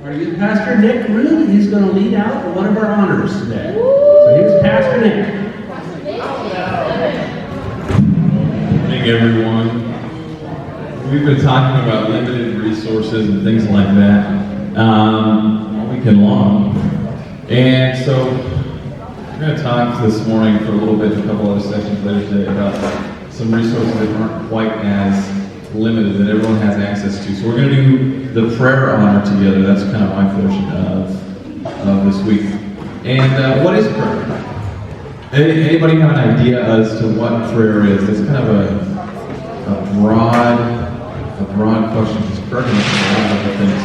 our youth pastor, Nick Ruth. He's going to lead out one of our honors today. So here's Pastor Nick. Good morning, everyone. We've been talking about limited resources and things like that all weekend long. And so we're going to talk this morning for a little bit, a couple other sessions later today, about some resources that aren't quite as limited, that everyone has access to. So we're going to do the prayer honor together. That's kind of my portion of this week. And what is prayer? Anybody have an idea as to what prayer is? That's kind of a broad question, because prayer can mean a lot of other things.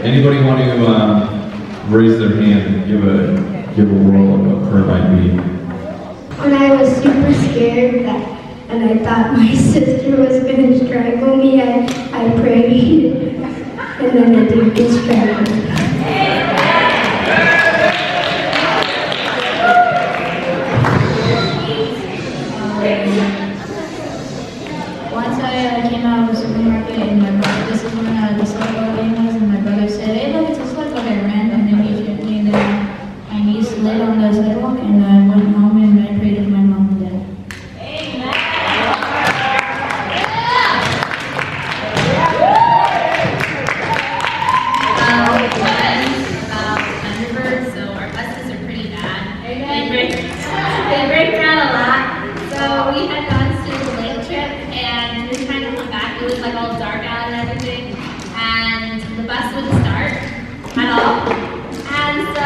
Anybody want to raise their hand and give a whirl of what prayer might be? When I was super scared and I thought my sister was going to strangle me, I prayed, and then I did get strangled. Once I came out of the supermarket and my brother, this is when the sluggo game was, and my brother said, "Hey, look, it's a sluggo there, man." And then he hit me, and then my knee slid on the sidewalk, and I went home and I prayed with my mom and dad. Thunderbirds, so our buses are pretty bad. They break down a lot. So we had gone to the lake trip and we were trying to come back. It was like all dark out and everything. And the bus wouldn't start at all. And so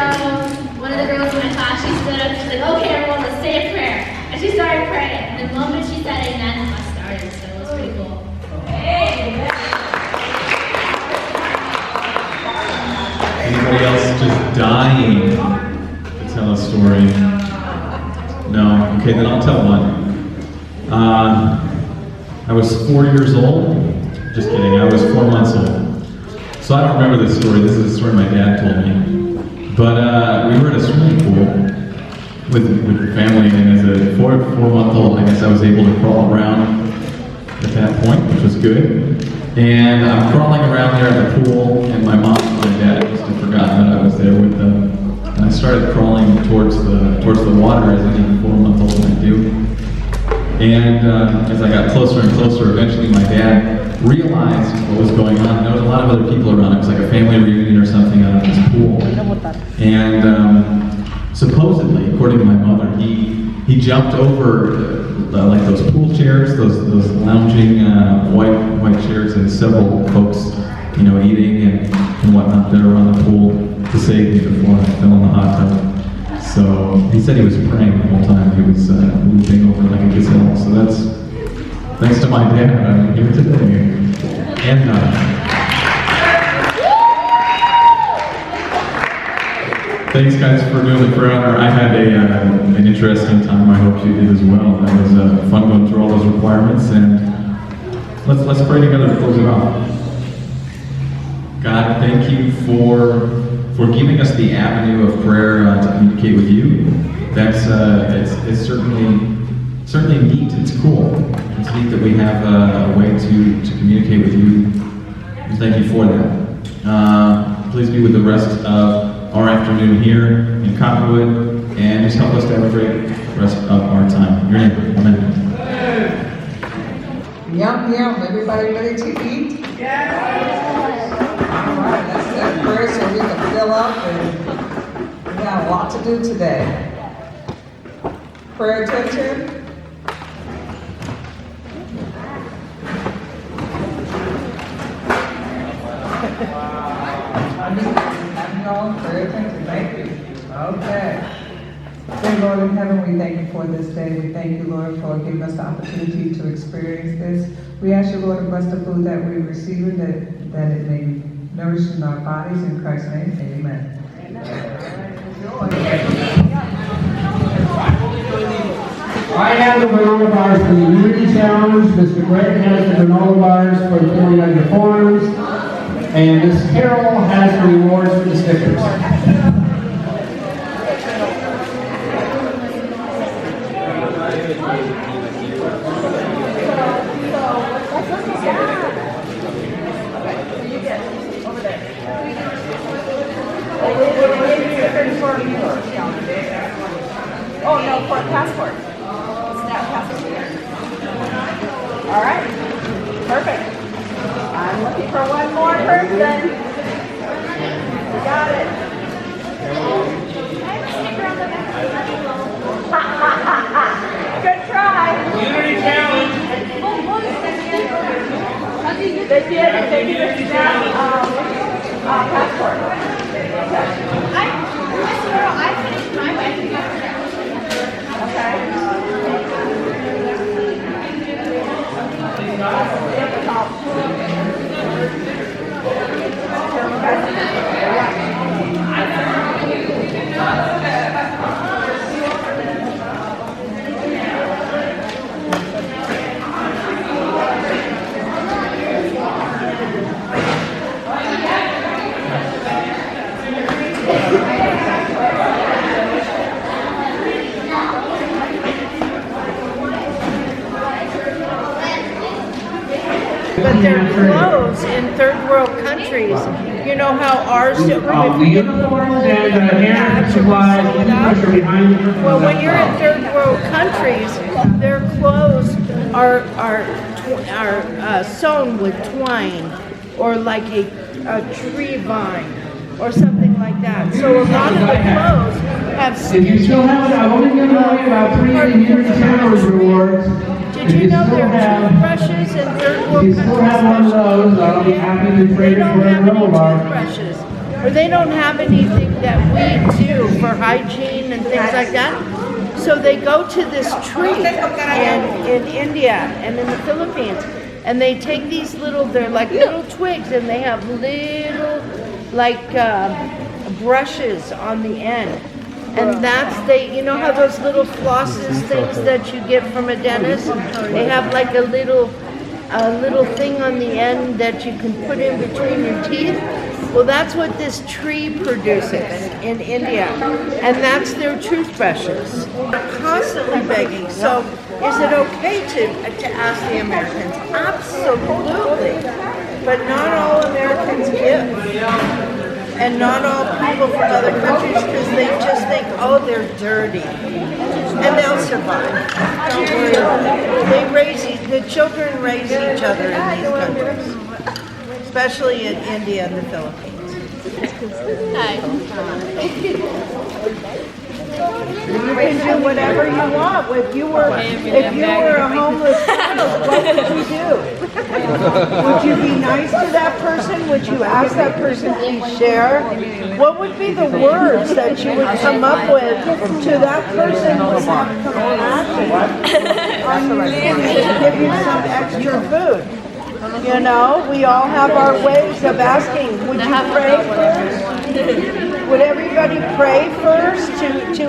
one of the girls in my class, she stood up, she's like, "Okay, everyone, let's say a prayer." And she started praying. And the moment she said amen, the bus started. So it was pretty cool. Amen. Anybody else just dying to tell a story? No? Okay, then I'll tell one. I was 4 years old. Just kidding, I was 4 months old. So I don't remember this story. This is a story my dad told me. But we were at a swimming pool with the family, and as a 4-month-old, I guess I was able to crawl around at that point, which was good. And I'm crawling around there at the pool, and my mom and my dad must have forgotten that I was there with them. And I started crawling towards the water, as any 4-month-old might do. And as I got closer and closer, eventually my dad realized what was going on. And there was a lot of other people around. It was like a family reunion or something out of this pool. And supposedly, according to my mother, he jumped over like those pool chairs, those lounging white chairs, and several folks, eating and whatnot that are around the pool to save me before I fell in the hot tub. So he said he was praying the whole time. He was moving over like a gazelle. So that's thanks to my dad. I'm here today. And thanks, guys, for doing the prayer honor. I had an interesting time. I hope you did as well. That was fun going through all those requirements. And let's pray together to close it off. God, thank you for giving us the avenue of prayer to communicate with you. That's it's certainly neat. It's cool. It's neat that we have a way to communicate with you. And thank you for that. Please be with the rest of our afternoon here in Cottonwood, and just help us to have a great rest of our time. In your name, amen. Yum. Everybody ready to eat? Yes. All right, let's say a prayer so we can fill up, and we got a lot to do today. Prayer attention. Prayer attention. Thank you. Okay. Dear Lord in heaven, we thank you for this day. We thank you, Lord, for giving us the opportunity to experience this. We ask you, Lord, to bless the food that we receive, that it may nourish in our bodies. In Christ's name, amen. I have the granola bars for the Unity Challenge. Mr. Greg has the granola bars for the 40 Under Farms. And Miss Carol has the rewards for the stickers. Over there. ID or calendar? Oh, no, for a passport. Snap passport here. All right. Perfect. I'm looking for one more person. You got it. Good try. Unity challenge. They did a snap passport. I finished my way. Okay. But they're closed in third world countries. You know how ours do. The uniforms and hair supplies, are behind you. Well, when you're in third world countries, their clothes are sewn with twine or like a tree vine or something like that. So a lot of the clothes have If you still have it, I've only given away about 3 of the Unity Challenge rewards. Did you know there are toothbrushes in third If world you still have one of countries? those, I'll be happy to They trade it don't for a have any granola bar. toothbrushes, or they don't have anything that we do for hygiene and things like that. So they go to this tree in India and in the Philippines, and they take these little, they're like little twigs, and they have little like brushes on the end. And that's, you know how those little flosses things that you get from a dentist? They have like a little thing on the end that you can put in between your teeth. Well, that's what this tree produces in India. And that's their toothbrushes. They're constantly begging. So is it okay to ask the Americans? Absolutely. But not all Americans give. And not all people from other countries, because they just think, oh, they're dirty. And they'll survive. Don't worry about it. The children raise each other in these countries, especially in India and the Philippines. You can do whatever you want. If you were a homeless child, what would you do? Would you be nice to that person? Would you ask that person to share? What would be the words that you would come up with to that person who would have compassion and give you some extra food? You know, we all have our ways of asking. Would you pray first? Would everybody pray first to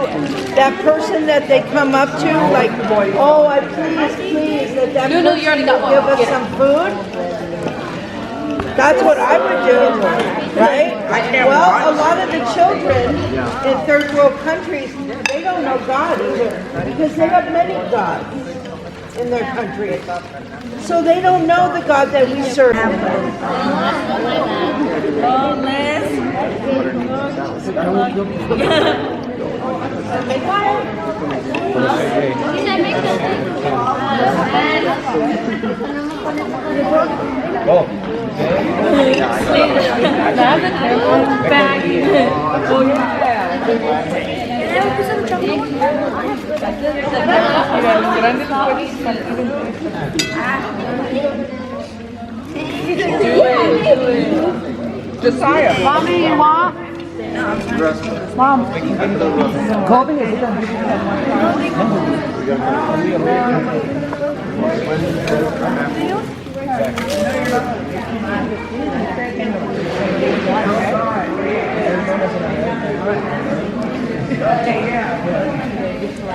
that person that they come up to, like, oh, I please, that person will give us some food? That's what I would do, right? Well, a lot of the children in third world countries, they don't know God either, because they have many gods in their country. So they don't know the God that we serve. Josiah. Mommy, you want? Mom. Colby is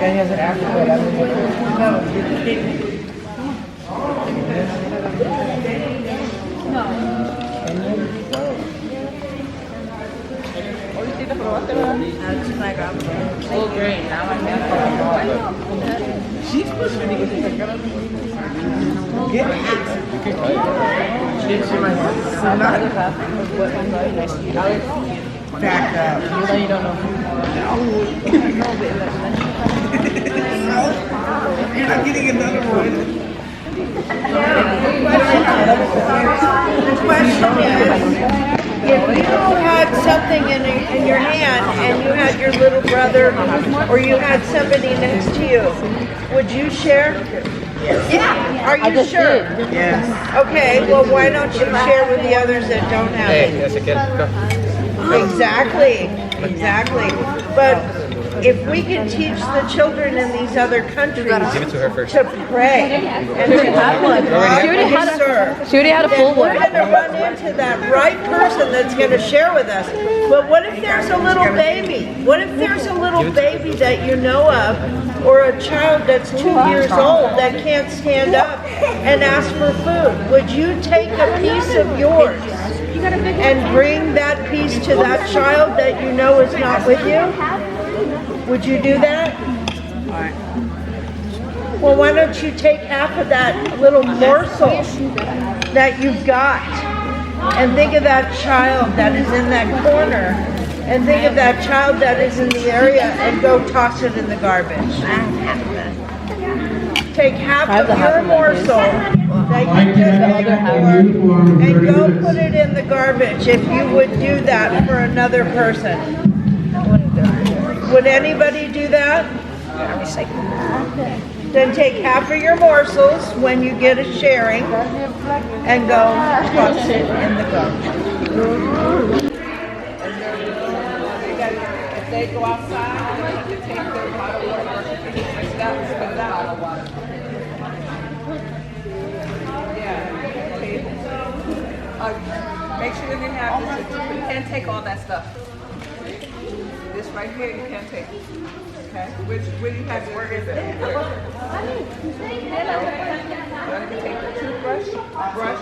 And he has an afterword. That's my grandma. Oh, great. Now I know. She's supposed to be getting the girl. Get it. She might have. I'm not. back up. You don't know. You're not getting another one. The question is, if you had something in your hand and you had your little brother or you had somebody next to you, would you share? Yeah. Are you sure? Yes. Okay, well, why don't you share with the others that don't have it? Exactly. But if we can teach the children in these other countries to pray and to have one, She already had a full we're one. going to run into that right person that's going to share with us. But what if there's a little baby? What if there's a little baby that you know of, or a child that's 2 years old that can't stand up and ask for food? Would you take a piece of yours and bring that piece to that child that you know is not with you? Would you do that? Well, why don't you take half of that little morsel that you've got and think of that child that is in that corner and think of that child that is in the area and go toss it in the garbage. Take half of your morsel that you just paid for and go put it in the garbage if you would do that for another person. Would anybody do that? Then take half of your morsels when you get a sharing and go toss it in the garbage. If they go outside, they have to take their bottle of water, spit it out. Make sure that they have this. You can't take all that stuff. This right here, you can't take. Okay? Where do you have where is it? You can take the toothbrush, brush,